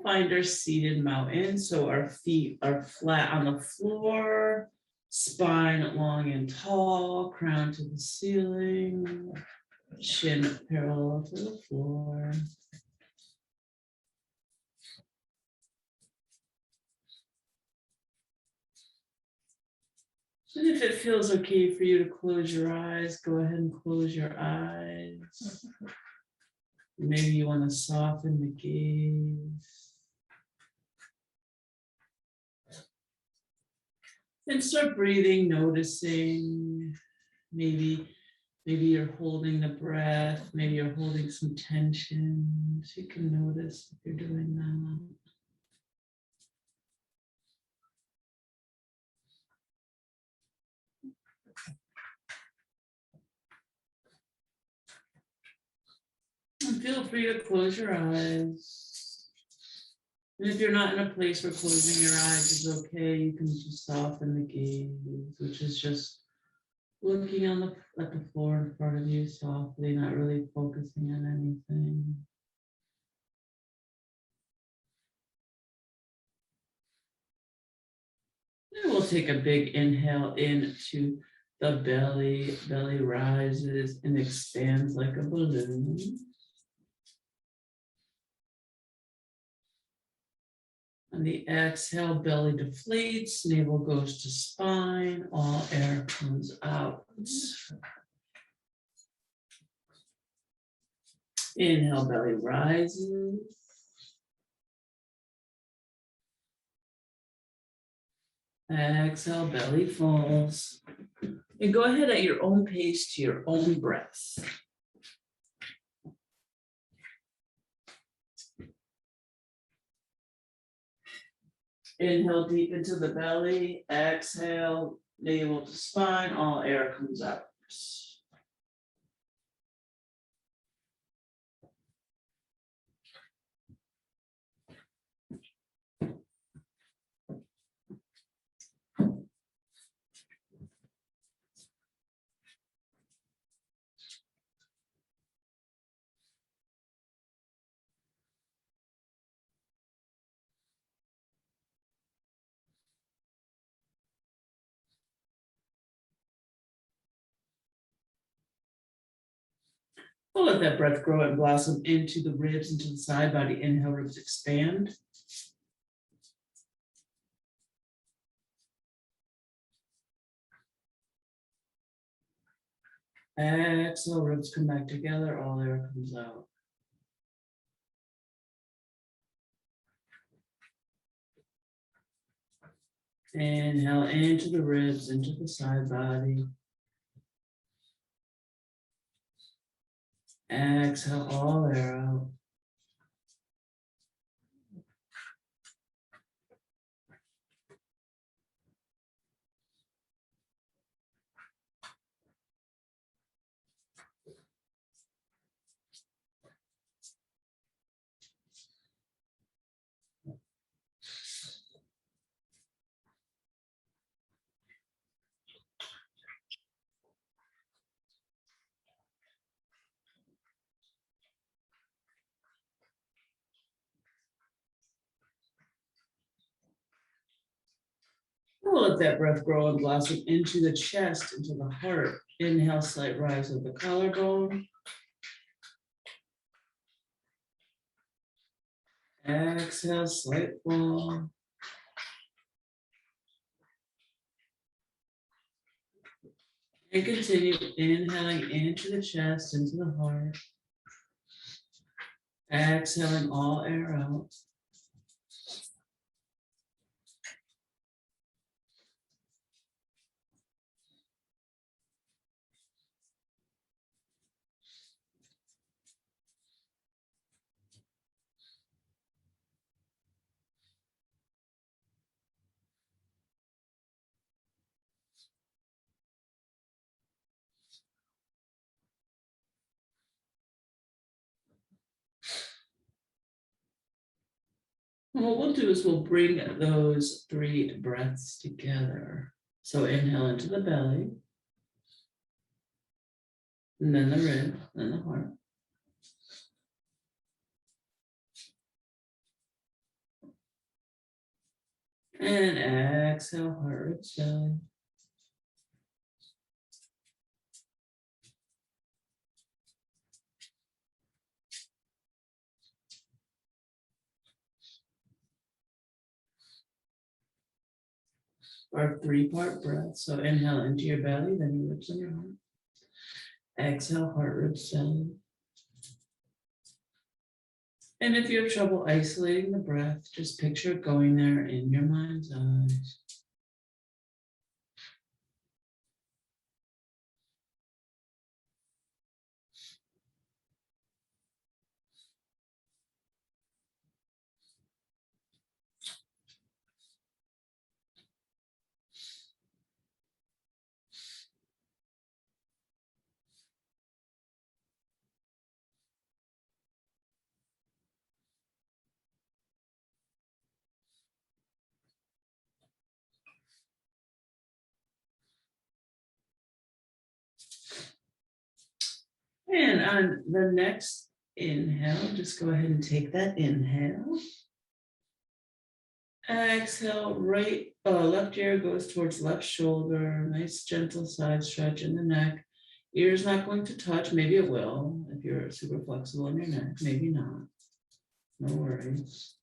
find our seated mountain. So our feet are flat on the floor, spine long and tall, crown to the ceiling, chin parallel to the floor. And if it feels okay for you to close your eyes, go ahead and close your eyes. Maybe you want to soften the gaze. And start breathing, noticing. Maybe you're holding the breath. Maybe you're holding some tension. So you can notice if you're doing that. And feel free to close your eyes. And if you're not in a place where closing your eyes is okay, you can just soften the gaze, which is just looking at the floor in front of you softly, not really focusing on anything. And we'll take a big inhale into the belly. Belly rises and expands like a balloon. On the exhale, belly deflates, navel goes to spine, all air comes out. Inhale, belly rises. Exhale, belly falls. And go ahead at your own pace to your own breath. Inhale deep into the belly. Exhale, navel to spine, all air comes out. We'll let that breath grow and blossom into the ribs, into the side body. Inhale, ribs expand. Exhale, ribs come back together, all air comes out. Inhale into the ribs, into the side body. Exhale, all air out. We'll let that breath grow and blossom into the chest, into the heart. Inhale, slight rise of the collarbone. Exhale, slight fall. And continue inhaling into the chest, into the heart. Exhaling all air out. And what we'll do is we'll bring those 3 breaths together. So inhale into the belly, and then the rib, then the heart. And exhale, heart rate belly. Or 3-part breath. So inhale into your belly, then your lips and your heart. Exhale, heart ribs belly. And if you have trouble isolating the breath, just picture it going there in your mind's eyes. And on the next inhale, just go ahead and take that inhale. Exhale, left ear goes towards left shoulder. Nice gentle side stretch in the neck. Ear's not going to touch. Maybe it will if you're super flexible in your neck. Maybe not. No worries.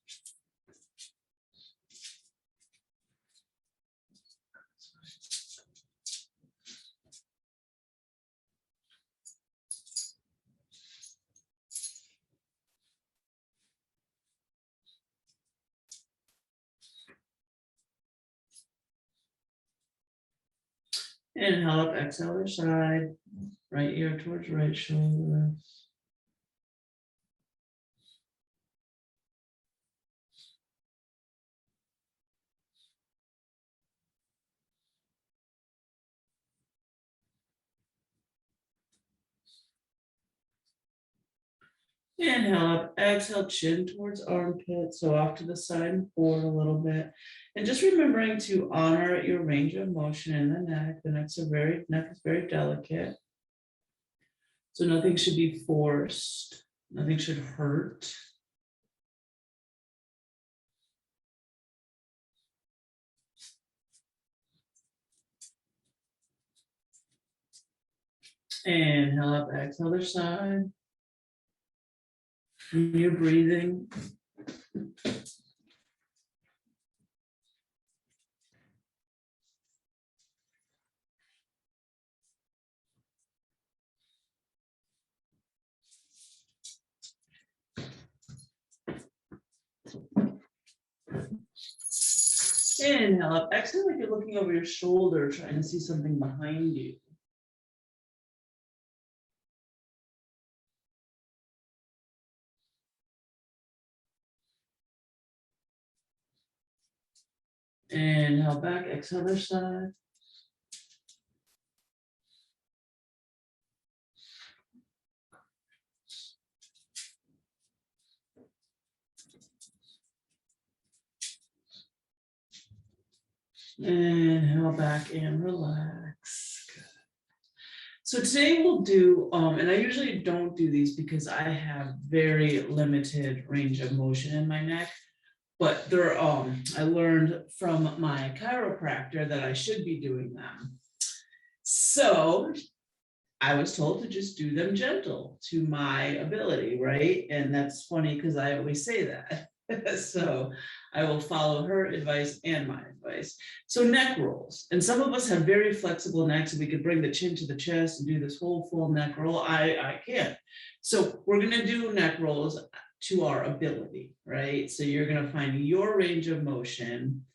Inhale up, exhale other side. Right ear towards right shoulder. Inhale up, exhale, chin towards armpit. So off to the side and forward a little bit. And just remembering to honor your range of motion in the neck. The neck is very delicate. So nothing should be forced. Nothing should hurt. Inhale up, exhale other side. You're breathing. Inhale up, exhale like you're looking over your shoulder, trying to see something behind you. Inhale back, exhale other side. Inhale back and relax. Good. So today we'll do, and I usually don't do these because I have very limited range of motion in my neck, but I learned from my chiropractor that I should be doing them. So I was told to just do them gentle to my ability, right? And that's funny because I always say that. So I will follow her advice and my advice. So neck rolls. And some of us have very flexible necks and we could bring the chin to the chest and do this whole full neck roll. I can't. So we're going to do neck rolls to our ability, right? So you're going to find your range of motion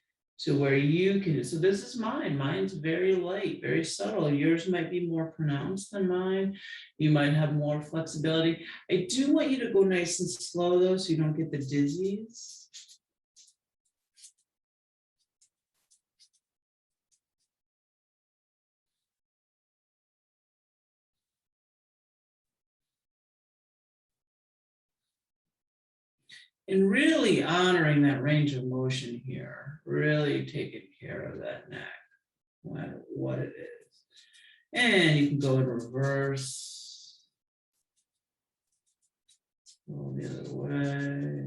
to where you can. So this is mine. Mine's very light, very subtle. Yours might be more pronounced than mine. You might have more flexibility. I do want you to go nice and slow though, so you don't get the dizzies. And really honoring that range of motion here, really taking care of that neck, no matter what it is. And you can go in reverse. Go the other way.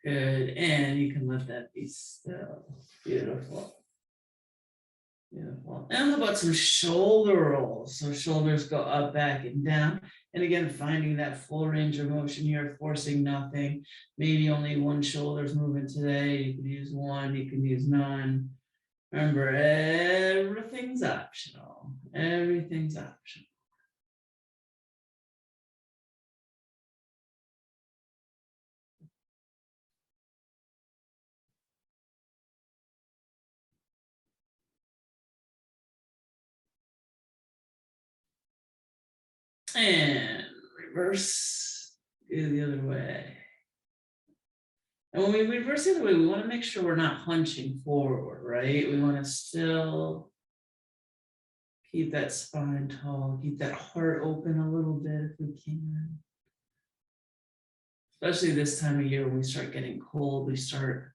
Good, and you can let that be still. Beautiful. Beautiful. And how about some shoulder rolls? So shoulders go up, back, and down. And again, finding that full range of motion here, forcing nothing. Maybe only one shoulder's moving today. You can use one, you can use none. Remember, everything's optional. Everything's optional. And reverse, go the other way. And when we reverse the other way, we want to make sure we're not hunching forward, right? We want to still keep that spine tall, keep that heart open a little bit if we can. Especially this time of year when we start getting cold, we start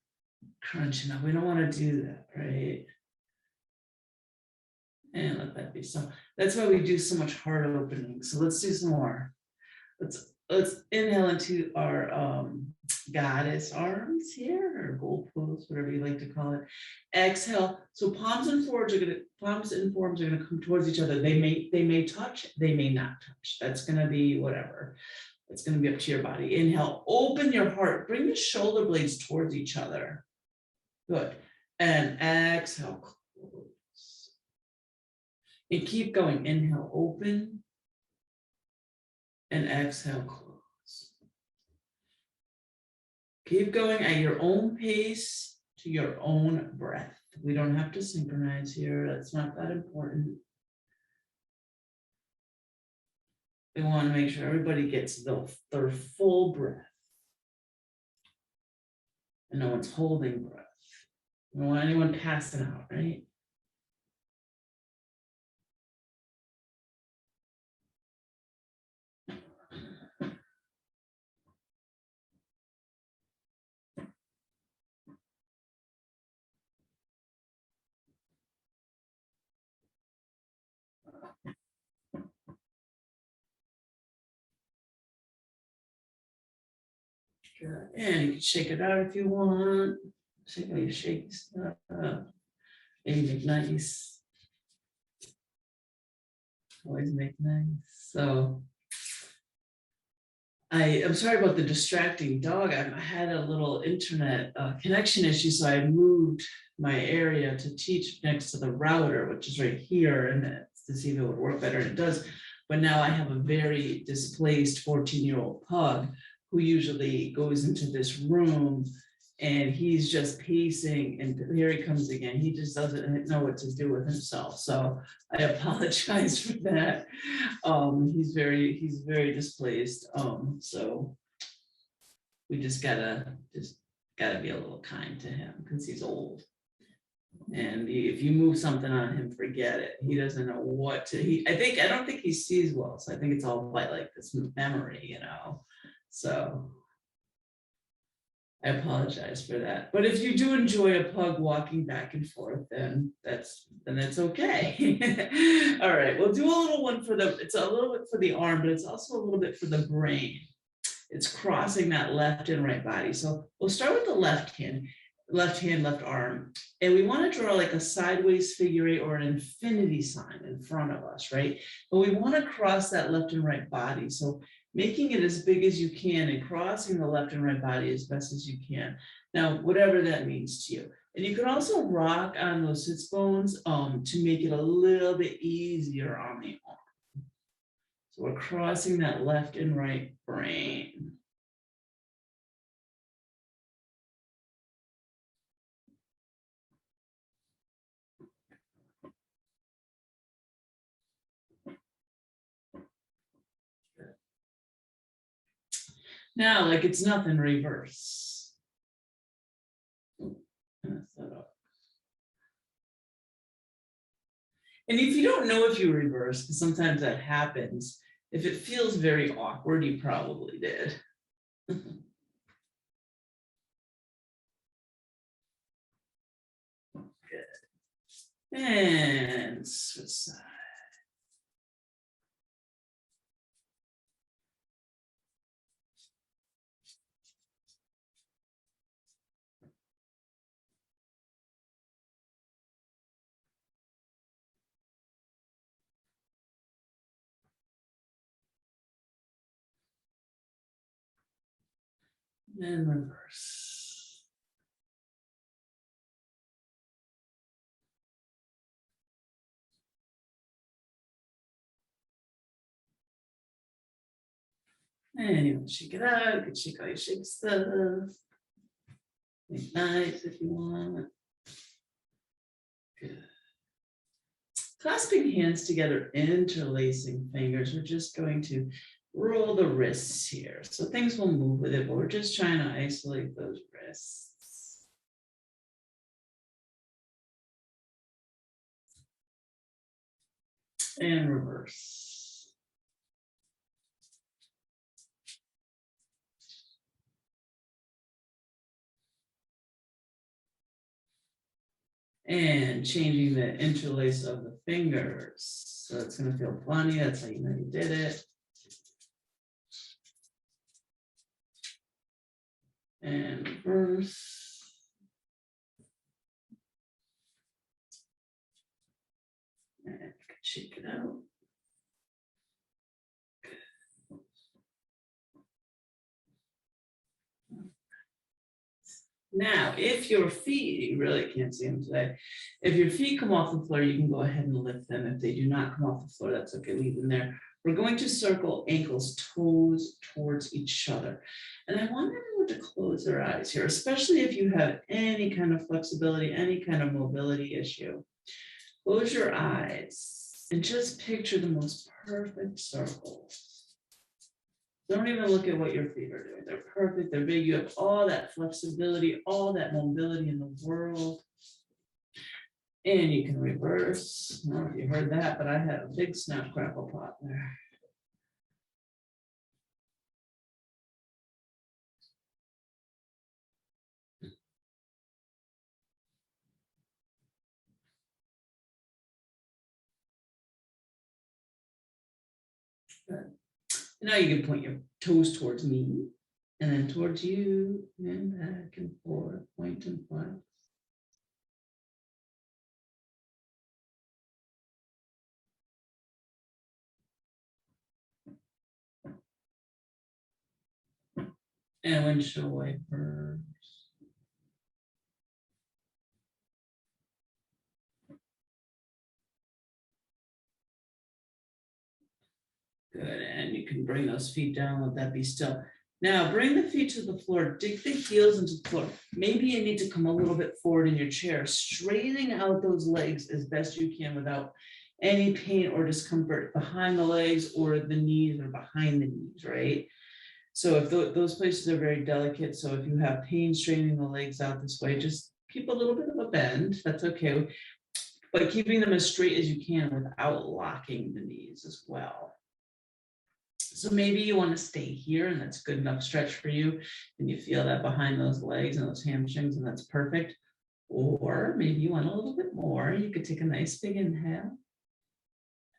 crunching up. We don't want to do that, right? And let that be so. That's why we do so much heart opening. So let's do some more. Let's inhale into our goddess arms here, or gold pose, whatever you like to call it. Exhale. So palms and forearms are gonna come towards each other. They may touch, they may not touch. That's gonna be whatever. It's gonna be up to your body. Inhale, open your heart, bring the shoulder blades towards each other. Good. And exhale, close. And keep going. Inhale, open. And exhale, close. Keep going at your own pace to your own breath. We don't have to synchronize here. That's not that important. We want to make sure everybody gets their full breath. And no one's holding breath. We don't want anyone passing out, right? Good. And you can shake it out if you want. Shake how you shake stuff up. Maybe make nice. Always make nice. So I'm sorry about the distracting dog. I had a little internet connection issue, so I moved my area to teach next to the router, which is right here, and to see if it would work better. And it does. But now I have a very displaced 14-year-old pug who usually goes into this room, and he's just pacing, and here he comes again. He just doesn't know what to do with himself. So I apologize for that. He's very displaced. So we just gotta be a little kind to him because he's old. And if you move something on him, forget it. He doesn't know what to. I don't think he sees well. So I think it's all by like this memory, you know. So I apologize for that. But if you do enjoy a pug walking back and forth, then that's okay. All right, we'll do a little one it's a little bit for the arm, but it's also a little bit for the brain. It's crossing that left and right body. So we'll start with the left hand, left arm. And we want to draw like a sideways figure eight or an infinity sign in front of us, right? But we want to cross that left and right body. So making it as big as you can and crossing the left and right body as best as you can. Now, whatever that means to you. And you can also rock on those sits bones to make it a little bit easier on the arm. So we're crossing that left and right brain. Now, like it's nothing, reverse. And if you don't know if you reverse, because sometimes that happens, if it feels very awkward, you probably did. Good. And switch side. And reverse. And you want to shake it out. You can shake all your shake stuff. Make nice if you want. Good. Clasping hands together, interlacing fingers. We're just going to roll the wrists here. So things will move with it, but we're just trying to isolate those wrists. And reverse. And changing the interlace of the fingers. So it's going to feel funny. That's how you know you did it. And reverse. And shake it out. Now, if your feet, you really can't see them today, if your feet come off the floor, you can go ahead and lift them. If they do not come off the floor, that's okay, leave them there. We're going to circle ankles, toes towards each other. And I want everyone to close their eyes here, especially if you have any kind of flexibility, any kind of mobility issue. Close your eyes and just picture the most perfect circle. Don't even look at what your feet are doing. They're perfect. They're big. You have all that flexibility, all that mobility in the world. And you can reverse. I don't know if you heard that, but I had a big snap crackle pop there. Good. Now you can point your toes towards me and then towards you and back and forth, point and flex. And windshield wipers. Good, and you can bring those feet down, let that be still. Now bring the feet to the floor, dig the heels into the floor. Maybe you need to come a little bit forward in your chair, straightening out those legs as best you can without any pain or discomfort behind the legs or the knees or behind the knees, right? So if those places are very delicate, so if you have pain straightening the legs out this way, just keep a little bit of a bend, that's okay. But keeping them as straight as you can without locking the knees as well. So maybe you want to stay here and that's good enough stretch for you. And you feel that behind those legs and those hamstrings and that's perfect. Or maybe you want a little bit more. You could take a nice big inhale.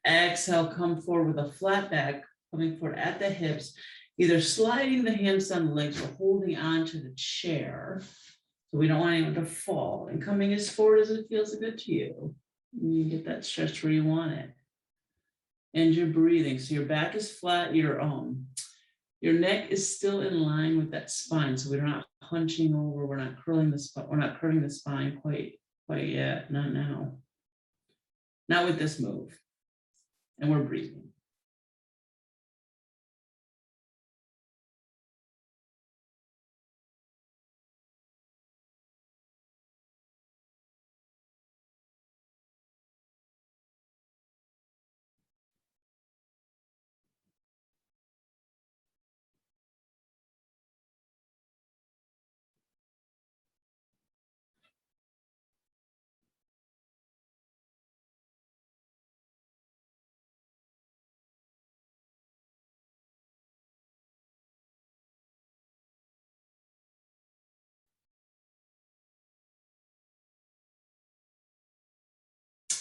Exhale, come forward with a flat back, coming forward at the hips, either sliding the hands down the legs or holding on to the chair. So we don't want anyone to fall. And coming as forward as it feels good to you. And you get that stretch where you want it. And you're breathing. So your back is flat, your neck is still in line with that spine. So we're not hunching over, we're not curling the spine, we're not curving the spine quite yet, not now. Not with this move. And we're breathing.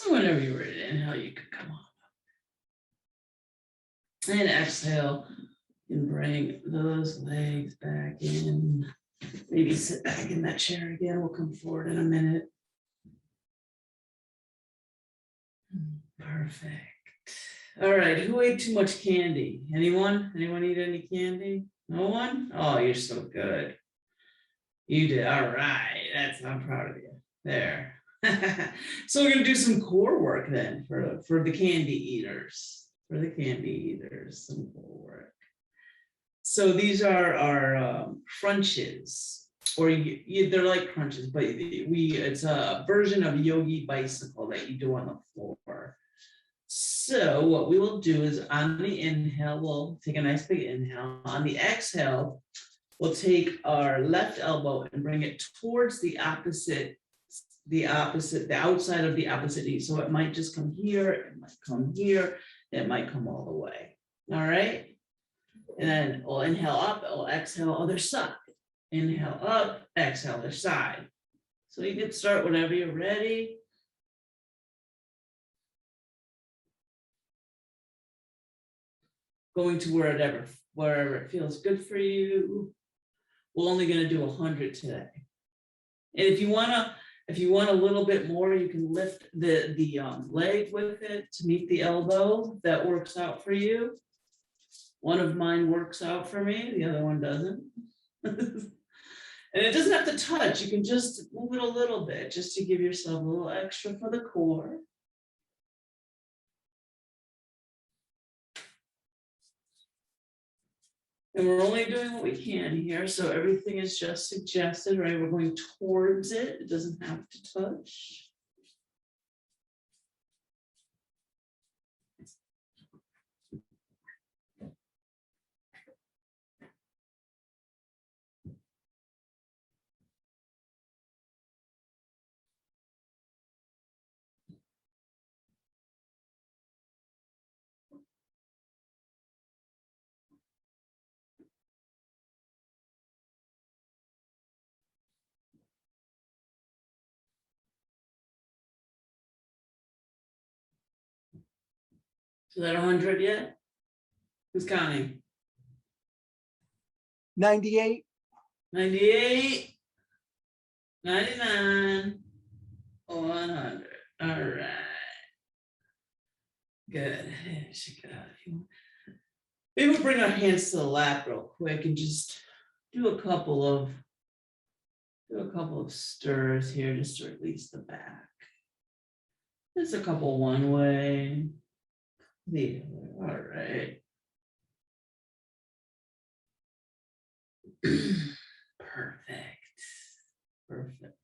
Whenever you're ready to inhale, you can come on. And exhale, and bring those legs back in. Maybe sit back in that chair again. We'll come forward in a minute. Perfect. All right, who ate too much candy? Anyone? Anyone eat any candy? No one? Oh, you're so good. You did. All right. I'm proud of you. There. So we're going to do some core work then for the candy eaters. For the candy eaters, some core work. So these are our crunches, or they're like crunches, but it's a version of yogi bicycle that you do on the floor. So what we will do is on the inhale, we'll take a nice big inhale. On the exhale, we'll take our left elbow and bring it towards the outside of the opposite knee. So it might just come here, it might come here, it might come all the way. All right. And then we'll inhale up, we'll exhale other side. Inhale up, exhale other side. So you can start whenever you're ready. Going to wherever it feels good for you. We're only going to do 100 today. And if you want a little bit more, you can lift the leg with it to meet the elbow. That works out for you. One of mine works out for me, the other one doesn't. And it doesn't have to touch. You can just move it a little bit just to give yourself a little extra for the core. And we're only doing what we can here. So everything is just suggested, right? We're going towards it. It doesn't have to touch. Is that 100 yet? Who's counting? 98. 98, 99, 100. All right. Good. Shake it out if you want. Maybe we'll bring our hands to the lap real quick and just do a couple of stirs here just to release the back. Just a couple one way. The other. All right. Perfect. Perfect.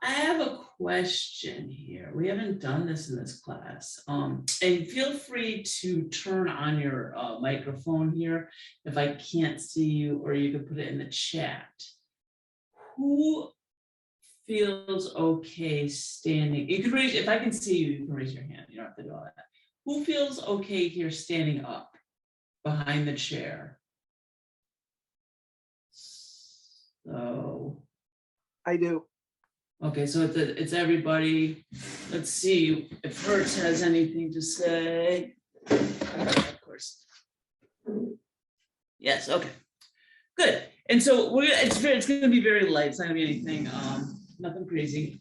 I have a question here. We haven't done this in this class. And feel free to turn on your microphone here if I can't see you, or you can put it in the chat. Who feels okay standing? You can raise, if I can see you, you can raise your hand. You don't have to do all that. Who feels okay here standing up behind the chair? So I do. Okay, so it's everybody. Let's see if Hertz has anything to say. Of course. Yes, okay. Good. And so it's going to be very light. It's not going to be anything, nothing crazy.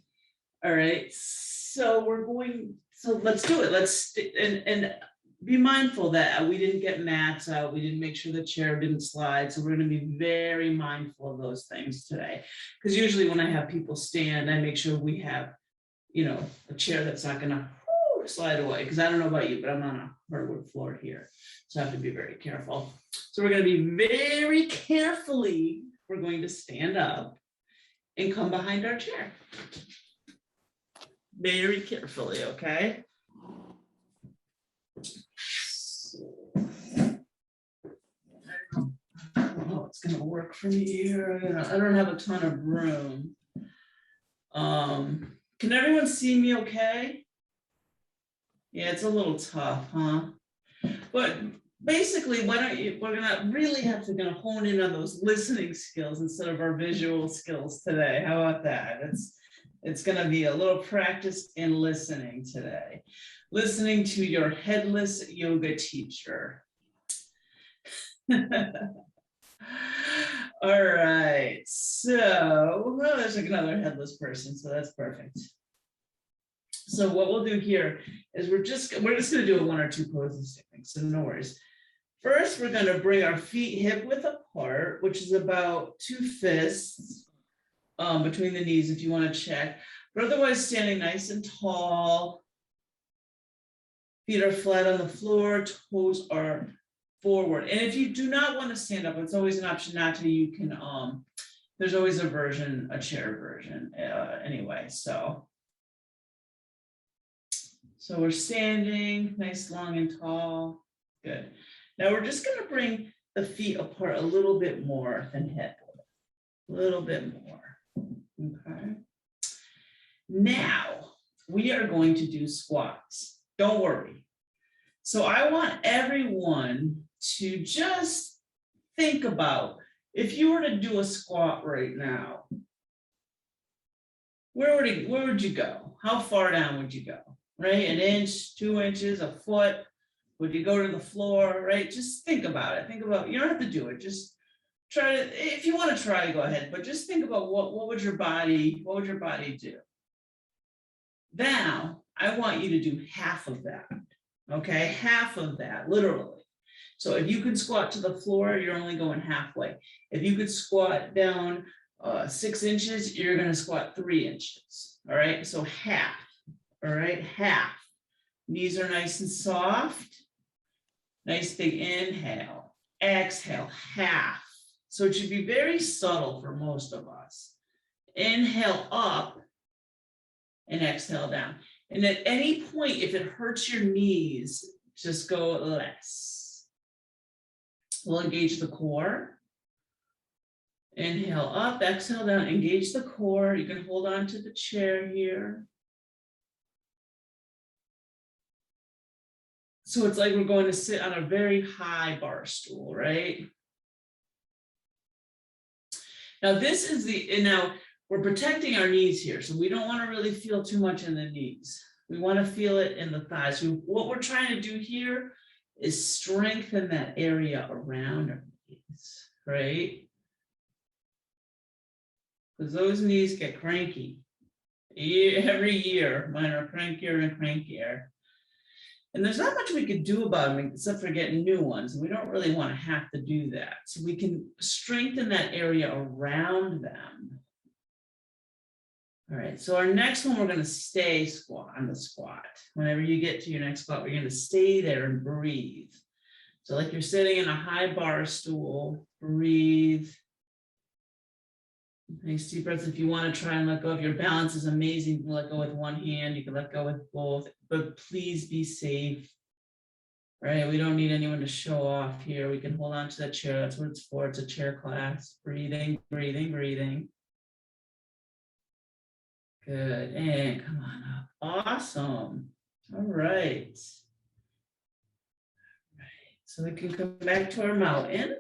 All right. So let's do it. And be mindful that we didn't get mats out. We didn't make sure the chair didn't slide. So we're going to be very mindful of those things today. Because usually when I have people stand, I make sure we have, a chair that's not going to slide away. Because I don't know about you, but I'm on a hardwood floor here. So I have to be very careful. So we're going to be very carefully, we're going to stand up and come behind our chair. Very carefully, okay? I don't know what's going to work for me here. I don't have a ton of room. Can everyone see me okay? Yeah, it's a little tough, huh? But basically, we're gonna really have to hone in on those listening skills instead of our visual skills today. How about that? It's gonna be a little practice in listening today. Listening to your headless yoga teacher. All right, so there's another headless person, so that's perfect. So what we'll do here is we're just going to do a 1 or 2 poses, so no worries. First, we're going to bring our feet hip width apart, which is about 2 fists between the knees if you want to check. But otherwise, standing nice and tall. Feet are flat on the floor, toes are forward. And if you do not want to stand up, it's always an option not to. You can, there's always a version, a chair version anyway. So we're standing nice, long and tall. Good. Now we're just going to bring the feet apart a little bit more than hip, a little bit more. Okay. Now we are going to do squats. Don't worry. So I want everyone to just think about if you were to do a squat right now, where would you go? How far down would you go? Right? 1 inch, 2 inches, a foot. Would you go to the floor? Right? Just think about it. Think about, you don't have to do it. Just try to, if you want to try, go ahead. But just think about what would your body do? Now, I want you to do half of that. Okay, half of that, literally. So if you could squat to the floor, you're only going halfway. If you could squat down 6 inches, you're going to squat 3 inches. All right, so half. All right, half. Knees are nice and soft. Nice big inhale. Exhale, half. So it should be very subtle for most of us. Inhale up and exhale down. And at any point, if it hurts your knees, just go less. We'll engage the core. Inhale up, exhale down, engage the core. You can hold on to the chair here. So it's like we're going to sit on a very high bar stool, right? Now this is now we're protecting our knees here. So we don't want to really feel too much in the knees. We want to feel it in the thighs. What we're trying to do here is strengthen that area around our knees, right? Because those knees get cranky. Every year, mine are crankier and crankier. And there's not much we could do about them except for getting new ones. We don't really want to have to do that. So we can strengthen that area around them. All right, so our next one, we're going to stay on the squat. Whenever you get to your next squat, we're going to stay there and breathe. So like you're sitting in a high bar stool, breathe. Nice deep breaths. If you want to try and let go, if your balance is amazing, you can let go with one hand, you can let go with both, but please be safe. Right? We don't need anyone to show off here. We can hold on to that chair. That's what it's for. It's a chair class. Breathing, breathing, breathing. Good. And come on up. Awesome. All right. So we can come back to our mountain.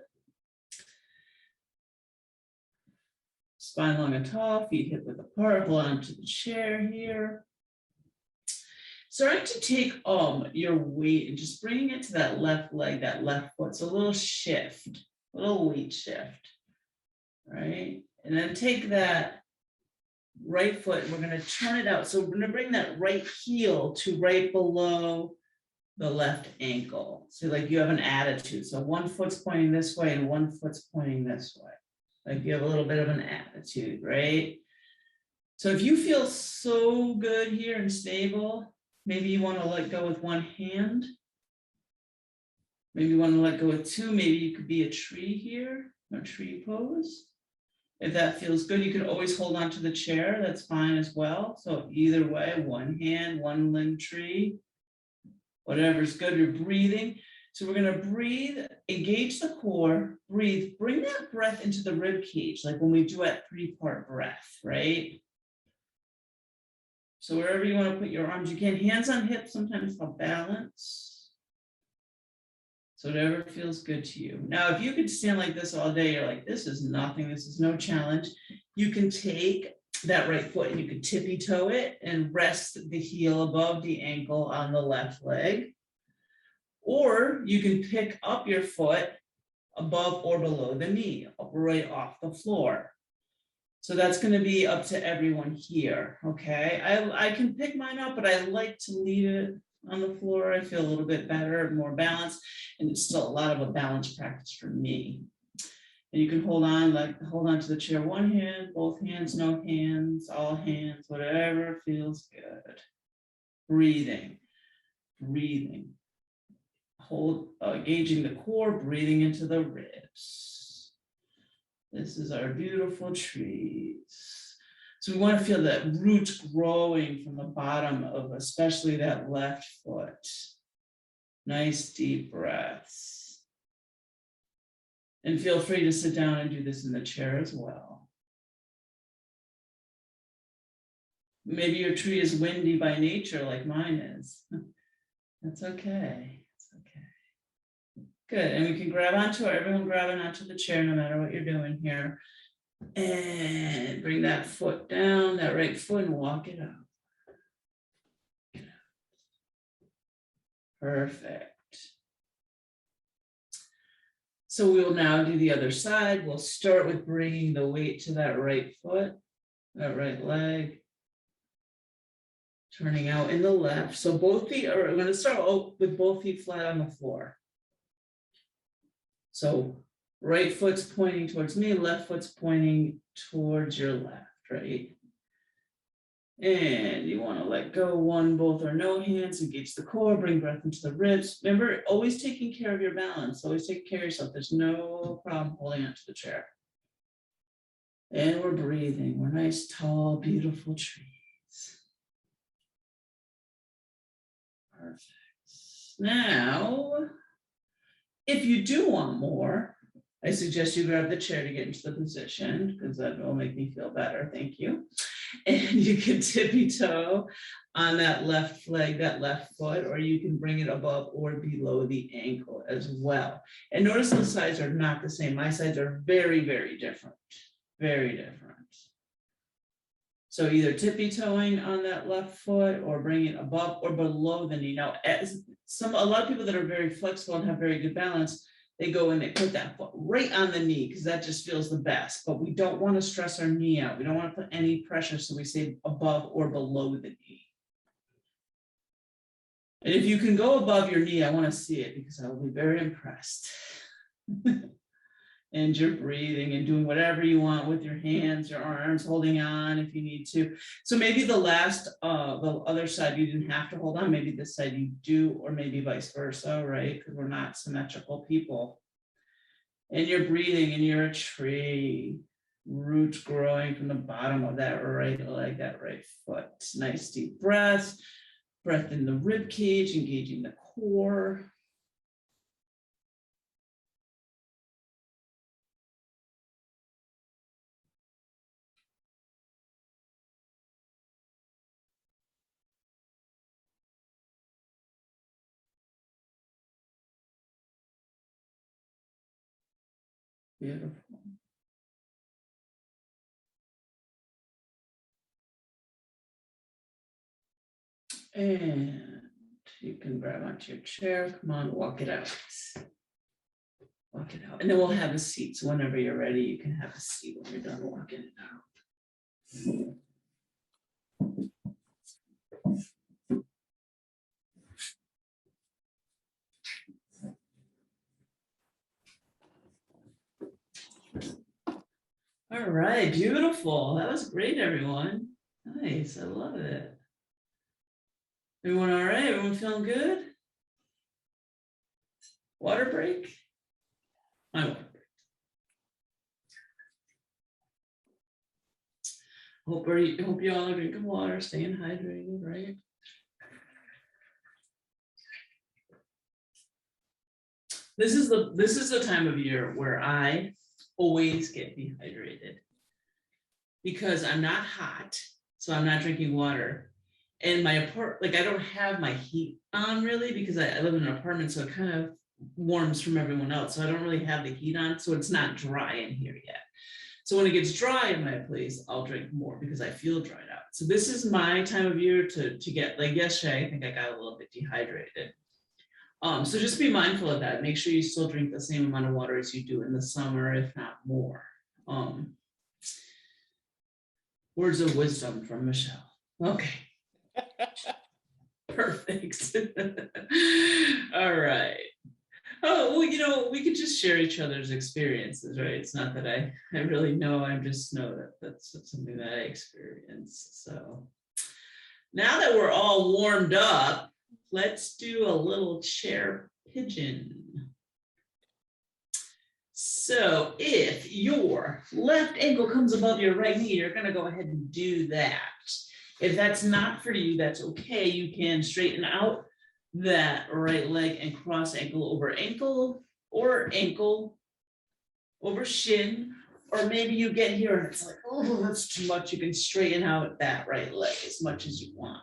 Spine long and tall, feet hip width apart, hold on to the chair here. Starting to take your weight and just bringing it to that left leg, that left foot. So a little shift, a little weight shift, right? And then take that right foot and we're going to turn it out. So we're going to bring that right heel to right below the left ankle. So like you have an attitude. So one foot's pointing this way and one foot's pointing this way. Like you have a little bit of an attitude, right? So if you feel so good here and stable, maybe you want to let go with one hand. Maybe you want to let go with two. Maybe you could be a tree here, a tree pose. If that feels good, you can always hold on to the chair. That's fine as well. So either way, one hand, one limb tree, whatever's good. You're breathing. So we're going to breathe, engage the core, breathe, bring that breath into the rib cage, like when we do a 3-part breath, right? So wherever you want to put your arms, you can. Hands on hips, sometimes called balance. So whatever feels good to you. Now, if you could stand like this all day, you're like, this is nothing, this is no challenge. You can take that right foot and you can tippy toe it and rest the heel above the ankle on the left leg. Or you can pick up your foot above or below the knee, right off the floor. So that's going to be up to everyone here, okay? I can pick mine up, but I like to leave it on the floor. I feel a little bit better, more balanced, and it's still a lot of a balance practice for me. And you can hold on to the chair, one hand, both hands, no hands, all hands, whatever feels good. Breathing. Hold, engaging the core, breathing into the ribs. This is our beautiful trees. So we want to feel that roots growing from the bottom of especially that left foot. Nice deep breaths. And feel free to sit down and do this in the chair as well. Maybe your tree is windy by nature like mine is. That's okay. It's okay. Good. And we can grab onto it. Everyone grabbing onto the chair no matter what you're doing here. And bring that foot down, that right foot, and walk it out. Perfect. So we'll now do the other side. We'll start with bringing the weight to that right foot, that right leg. Turning out in the left. So both feet are, I'm going to start with both feet flat on the floor. So right foot's pointing towards me, left foot's pointing towards your left, right? And you want to let go one, both or no hands, engage the core, bring breath into the ribs. Remember, always taking care of your balance, always take care of yourself. There's no problem holding onto the chair. And we're breathing. We're nice, tall, beautiful trees. Perfect. Now, if you do want more, I suggest you grab the chair to get into the position because that will make me feel better. Thank you. And you can tippy toe on that left leg, that left foot, or you can bring it above or below the ankle as well. And notice the sides are not the same. My sides are very, very different. Very different. So either tippy toeing on that left foot or bring it above or below the knee. Now, a lot of people that are very flexible and have very good balance, they go and they put that foot right on the knee because that just feels the best. But we don't want to stress our knee out. We don't want to put any pressure. So we say above or below the knee. And if you can go above your knee, I want to see it because I will be very impressed. And you're breathing and doing whatever you want with your hands, your arms, holding on if you need to. So maybe the other side you didn't have to hold on. Maybe this side you do, or maybe vice versa, right? Because we're not symmetrical people. And you're breathing and you're a tree. Roots growing from the bottom of that right leg, that right foot. Nice deep breaths. Breath in the rib cage, engaging the core. Beautiful. And you can grab onto your chair. Come on, walk it out. Walk it out. And then we'll have a seat. So whenever you're ready, you can have a seat when you're done walking it out. All right, beautiful. That was great, everyone. Nice, I love it. Everyone all right? Everyone feeling good? Water break? My water break. Hope you all are drinking water, staying hydrated, right? This is the time of year where I always get dehydrated because I'm not hot, so I'm not drinking water. And my apartment, like I don't have my heat on really because I live in an apartment, so it kind of warms from everyone else. So I don't really have the heat on, so it's not dry in here yet. So when it gets dry in my place, I'll drink more because I feel dried out. So this is my time of year to get, like yesterday, I think I got a little bit dehydrated. So just be mindful of that. Make sure you still drink the same amount of water as you do in the summer, if not more. Words of wisdom from Michelle. Okay. Perfect. All right. Oh, well, we could just share each other's experiences, right? It's not that I really know, I just know that that's something that I experience. So now that we're all warmed up, let's do a little chair pigeon. So if your left ankle comes above your right knee, you're going to go ahead and do that. If that's not for you, that's okay. You can straighten out that right leg and cross ankle over ankle, or ankle over shin, or maybe you get here and it's like, oh, that's too much. You can straighten out that right leg as much as you want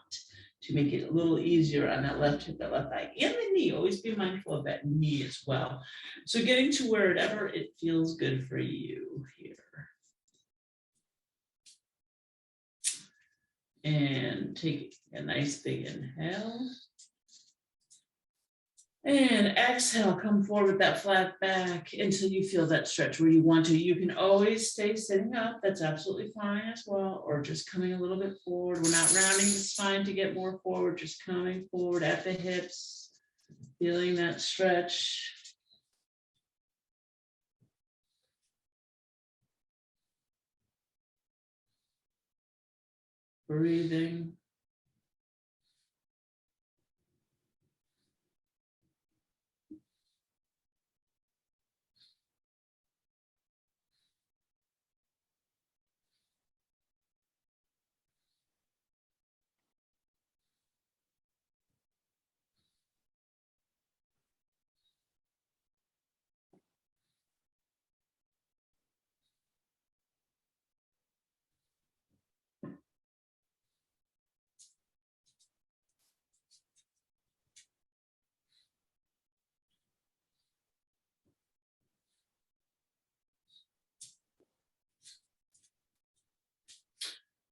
to make it a little easier on that left hip, that left thigh, and the knee. Always be mindful of that knee as well. So getting to wherever it feels good for you here. And take a nice big inhale. And exhale, come forward with that flat back until you feel that stretch where you want to. You can always stay sitting up. That's absolutely fine as well. Or just coming a little bit forward. We're not rounding the spine to get more forward, just coming forward at the hips, feeling that stretch. Breathing.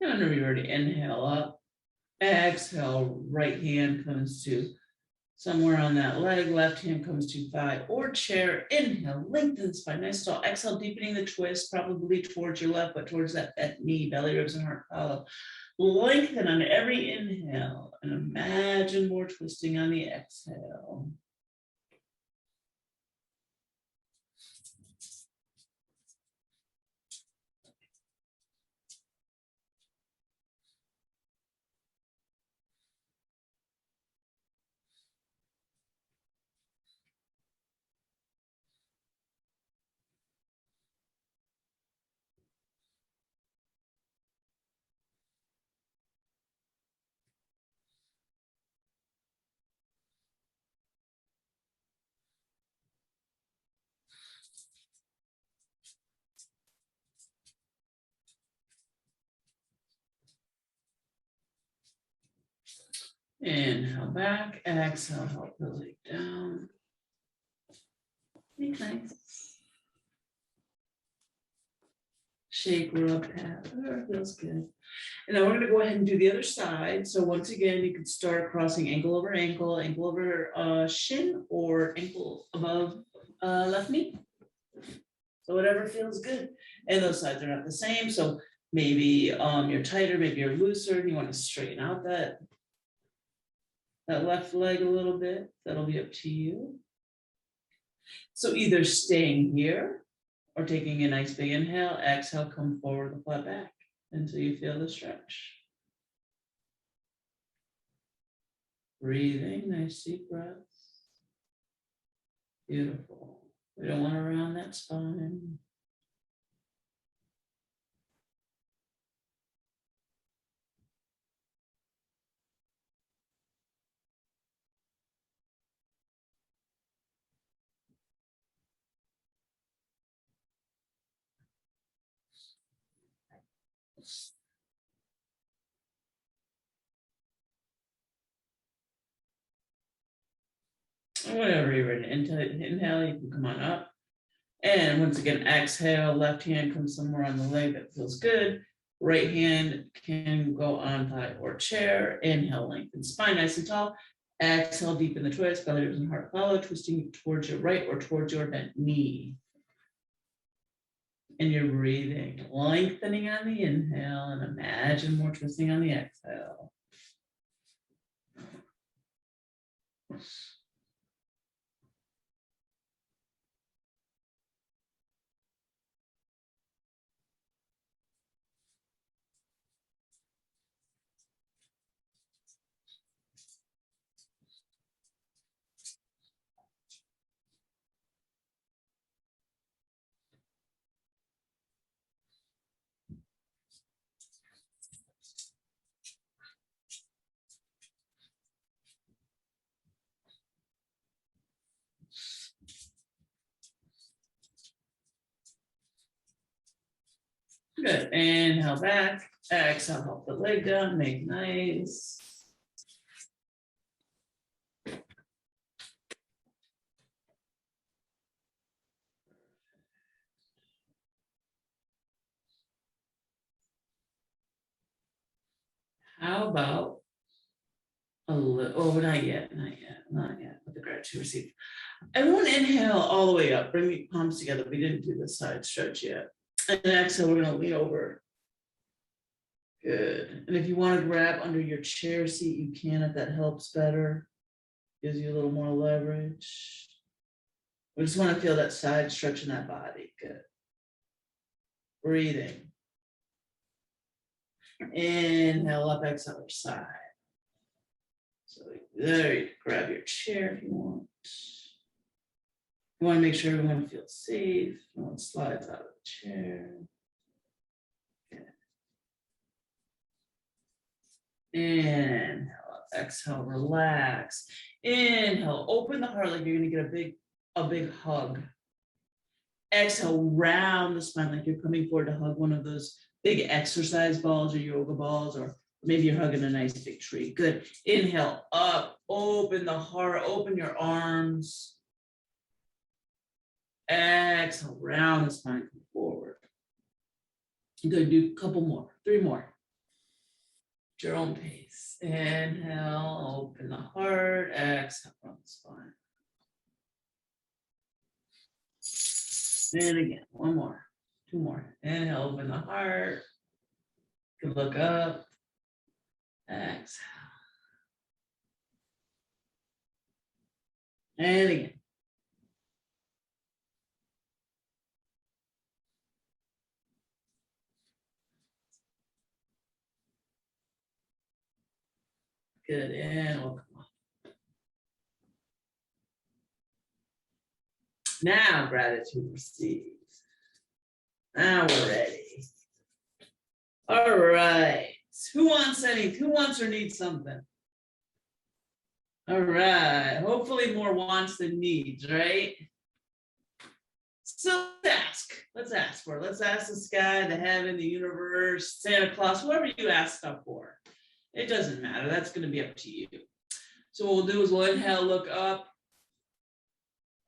And whenever you're ready, inhale up. Exhale, right hand comes to somewhere on that leg, left hand comes to thigh or chair. Inhale, lengthen spine, nice tall. Exhale, deepening the twist, probably towards your left, but towards that bent knee, belly, ribs, and heart follow. Lengthen on every inhale and imagine more twisting on the exhale. Inhale back, exhale, help the leg down. Be nice. Shake, rub, pat, whatever feels good. And then we're going to go ahead and do the other side. So once again, you could start crossing ankle over ankle, ankle over shin, or ankle above left knee. So whatever feels good. And those sides are not the same. So maybe you're tighter, maybe you're looser. You want to straighten out that left leg a little bit. That'll be up to you. So either staying here or taking a nice big inhale, exhale, come forward the flat back until you feel the stretch. Breathing, nice deep breaths. Beautiful. We don't want to round that spine. Whenever you're ready, inhale, you can come on up. And once again, exhale, left hand comes somewhere on the leg that feels good. Right hand can go on thigh or chair. Inhale, lengthen spine nice and tall. Exhale, deepen the twist, belly, ribs, and heart follow, twisting towards your right or towards your bent knee. And you're breathing, lengthening on the inhale, and imagine more twisting on the exhale. Good. Inhale back. Exhale, help the leg down, make nice. How about a little, oh, not yet, with the gratitude receive. Everyone inhale all the way up, bring the palms together. We didn't do the side stretch yet. And then exhale, we're gonna lean over. Good. And if you want to grab under your chair seat, you can if that helps better. Gives you a little more leverage. We just want to feel that side stretch in that body. Good. Breathing. Inhale up, exhale, other side. So there, you can grab your chair if you want. You want to make sure everyone feels safe. No one slides out of the chair. Inhale, exhale, relax. Inhale, open the heart like you're gonna get a big hug. Exhale, round the spine like you're coming forward to hug one of those big exercise balls or yoga balls, or maybe you're hugging a nice big tree. Good. Inhale, up, open the heart, open your arms. Exhale, round the spine, come forward. Good, do a couple more, 3 more. Your own pace. Inhale, open the heart, exhale, round the spine. And again, 1 more, 2 more. Inhale, open the heart. Good, look up. Exhale. And again. Good, and we'll come on. Now gratitude receives. Now we're ready. All right. Who wants or needs something? All right. Hopefully more wants than needs, right? So let's ask for it. Let's ask the sky, the heaven, the universe, Santa Claus, whoever you ask stuff for. It doesn't matter. That's going to be up to you. So what we'll do is we'll inhale, look up,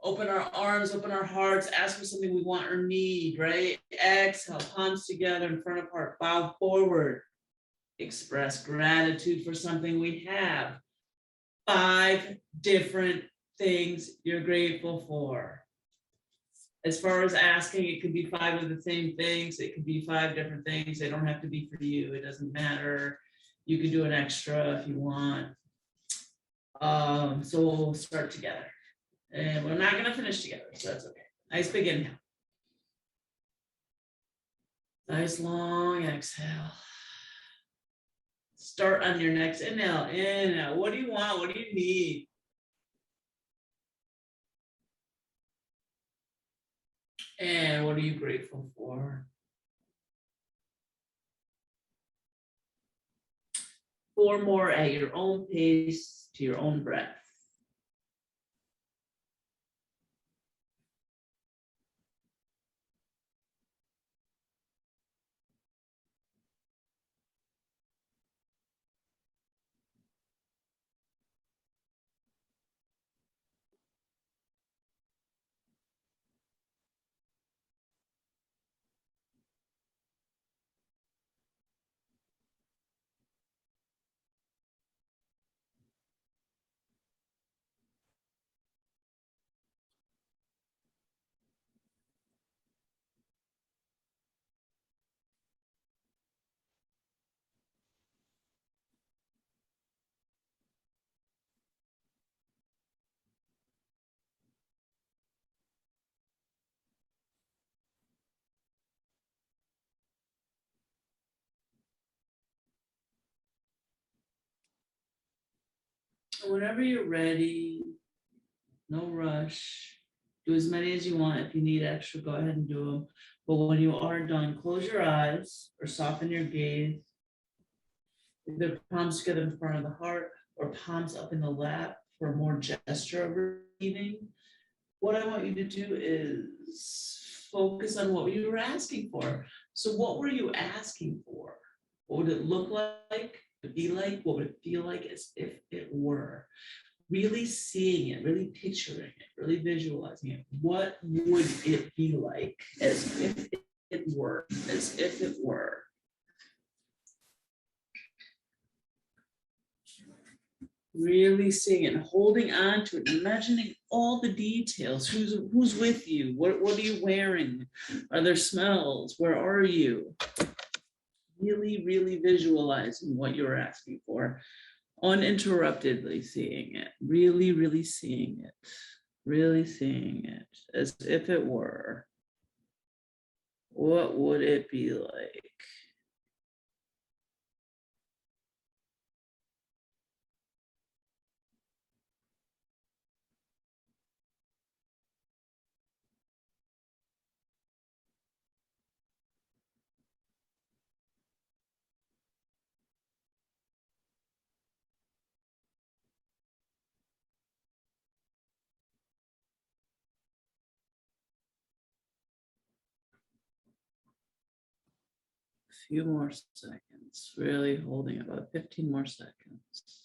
open our arms, open our hearts, ask for something we want or need, right? Exhale, palms together in front of heart, bow forward. Express gratitude for something we have. 5 different things you're grateful for. As far as asking, it could be 5 of the same things. It could be 5 different things. They don't have to be for you. It doesn't matter. You can do an extra if you want. So we'll start together. And we're not going to finish together, so that's okay. Nice big inhale. Nice long exhale. Start on your next inhale. Inhale. What do you want? What do you need? And what are you grateful for? 4 more at your own pace, to your own breath. Whenever you're ready, no rush. Do as many as you want. If you need extra, go ahead and do them. But when you are done, close your eyes or soften your gaze. Either palms together in front of the heart or palms up in the lap for more gesture of receiving. What I want you to do is focus on what you were asking for. So what were you asking for? What would it look like? Be like? What would it feel like as if it were? Really seeing it, really picturing it, really visualizing it. What would it be like as if it were? As if it were. Really seeing it and holding on to it, imagining all the details. Who's with you? What are you wearing? Are there smells? Where are you? Really, really visualizing what you're asking for, uninterruptedly seeing it, really, really seeing it, really seeing it as if it were. What would it be like? A few more seconds, really holding about 15 more seconds.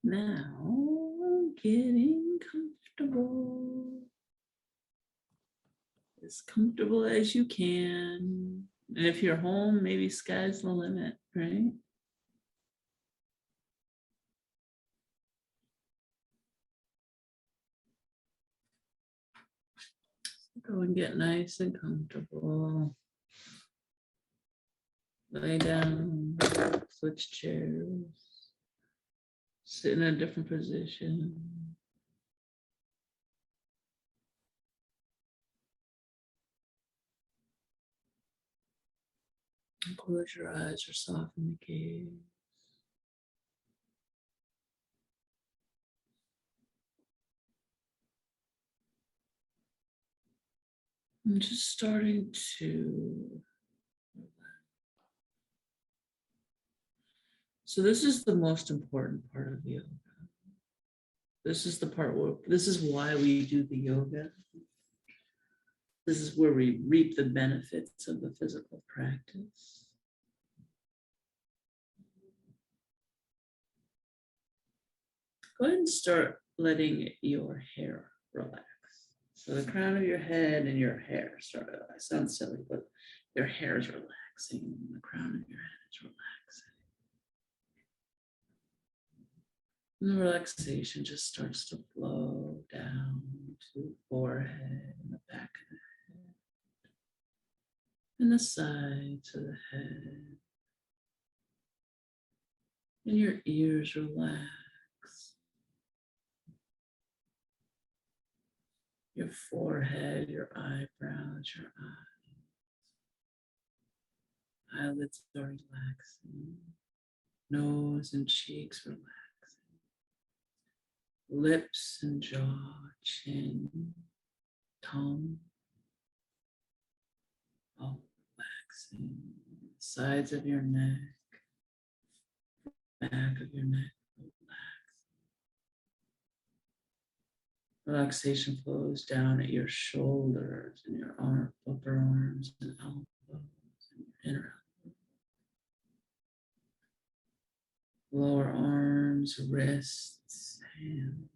Now, getting comfortable. As comfortable as you can. And if you're home, maybe sky's the limit, right? Go and get nice and comfortable. Lay down, switch chairs, sit in a different position. Close your eyes or soften the gaze. I'm just starting to. So this is the most important part of yoga. This is the part where, this is why we do the yoga. This is where we reap the benefits of the physical practice. Go ahead and start letting your hair relax. So the crown of your head and your hair start, I sound silly, but your hair is relaxing. The crown of your head is relaxing. And the relaxation just starts to flow down to the forehead and the back of the head. And the sides of the head. And your ears relax. Your forehead, your eyebrows, your eyelids are relaxing. Nose and cheeks relaxing. Lips and jaw, chin, tongue, all relaxing. Sides of your neck, back of your neck, relaxation flows down at your shoulders and your upper arms and elbows and your inner elbows. Lower arms, wrists, hands.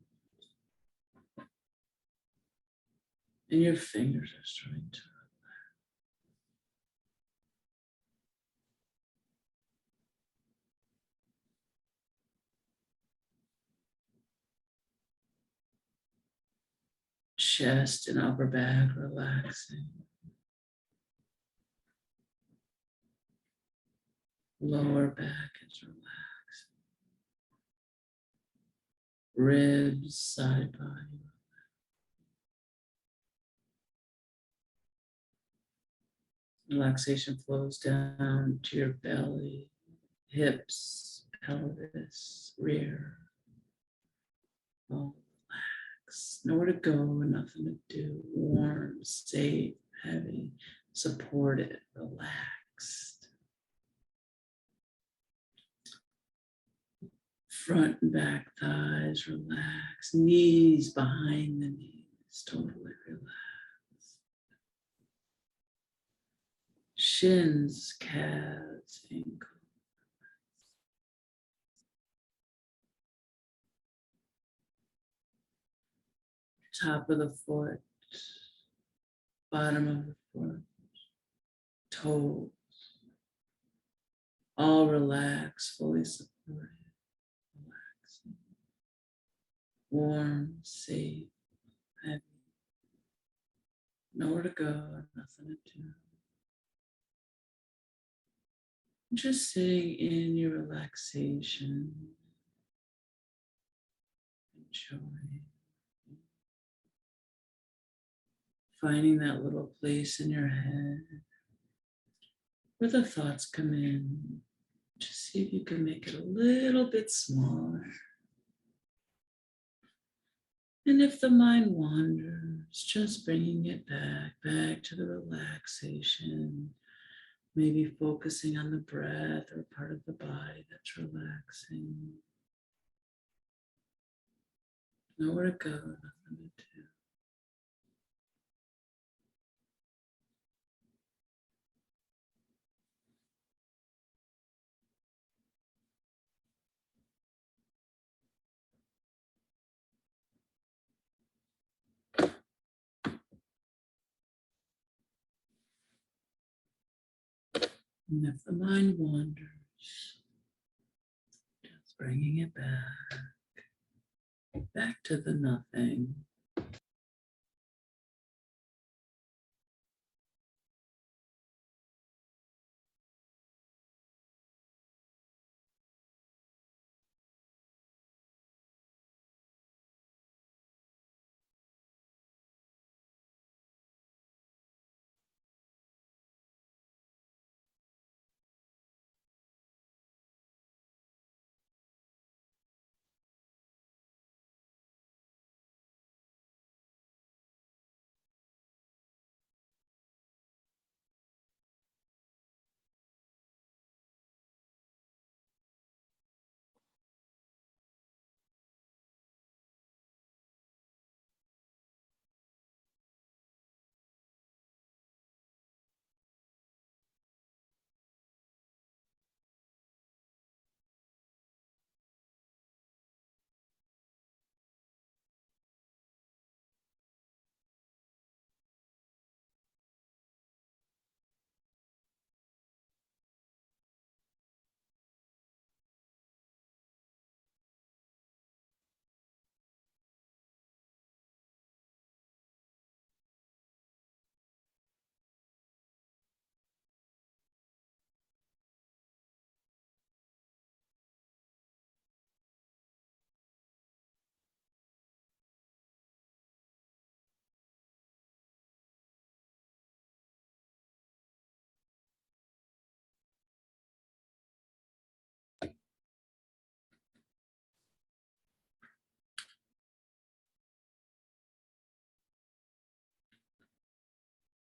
And your fingers are starting to chest and upper back relaxing. Lower back is relaxed. Ribs, side body. Relaxation flows down to your belly, hips, pelvis, rear. All relax. Nowhere to go, nothing to do. Warm, safe, heavy, supported, relaxed. Front and back thighs relax. Knees behind the knees, totally relaxed. Shins, calves, ankles. Top of the foot, bottom of the foot, toes. All relaxed, fully supported. Relaxing. Warm, safe, heavy. Nowhere to go, nothing to do. Just sitting in your relaxation, enjoying, finding that little place in your head where the thoughts come in. Just see if you can make it a little bit smaller. And if the mind wanders, just bringing it back to the relaxation, maybe focusing on the breath or part of the body that's relaxing. Nowhere to go, nothing to do. And if the mind wanders, just bringing it back to the nothing.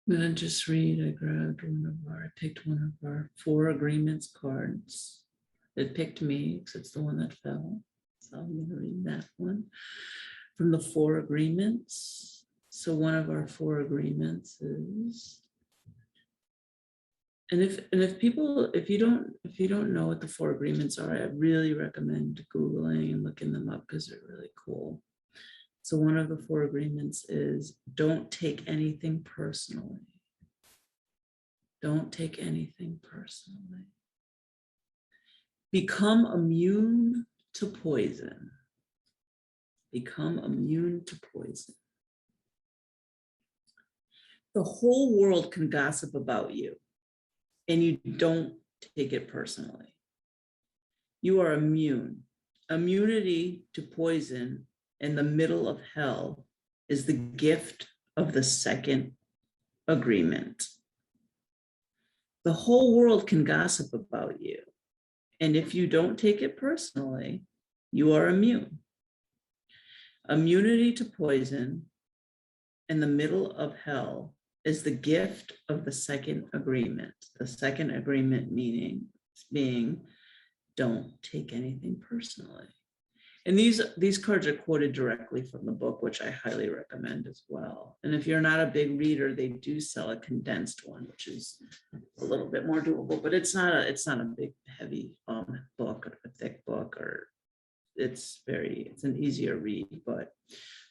I'm gonna just read. I picked one of our 4 agreements cards. It picked me because it's the one that fell. So I'm gonna read that one from the 4 agreements. So one of our 4 agreements is, and if you don't know what the 4 agreements are, I really recommend Googling and looking them up because they're really cool. So one of the 4 agreements is don't take anything personally. Don't take anything personally. Become immune to poison. Become immune to poison. The whole world can gossip about you, and you don't take it personally. You are immune. Immunity to poison in the middle of hell is the gift of the 2nd agreement. The whole world can gossip about you, and if you don't take it personally, you are immune. Immunity to poison in the middle of hell is the gift of the 2nd agreement. The 2nd agreement being don't take anything personally. And these cards are quoted directly from the book, which I highly recommend as well. And if you're not a big reader, they do sell a condensed one, which is a little bit more doable, but it's not a big, heavy book or a thick book, or it's an easier read, but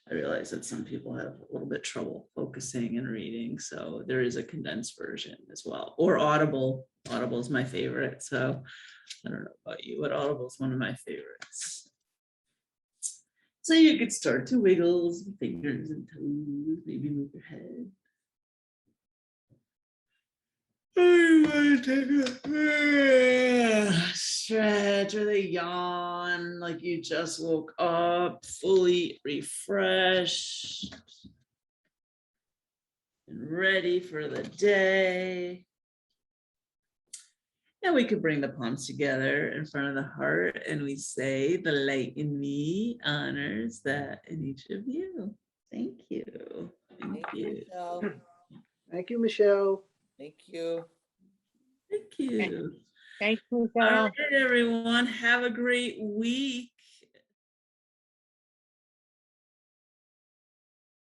I realize that some people have a little bit trouble focusing and reading. So there is a condensed version as well, or Audible. Audible is my favorite. So I don't know about you, but Audible is one of my favorites. So you could start to wiggle some fingers and toes, maybe move your head. You want to take a stretch or the yawn like you just woke up, fully refreshed and ready for the day. And we could bring the palms together in front of the heart and we say, the light in me honors that in each of you. Thank you. Thank you. Michelle. Thank you, Michelle. Thank you. Thank you. Thanks, All Michelle. right, everyone. Have a great week.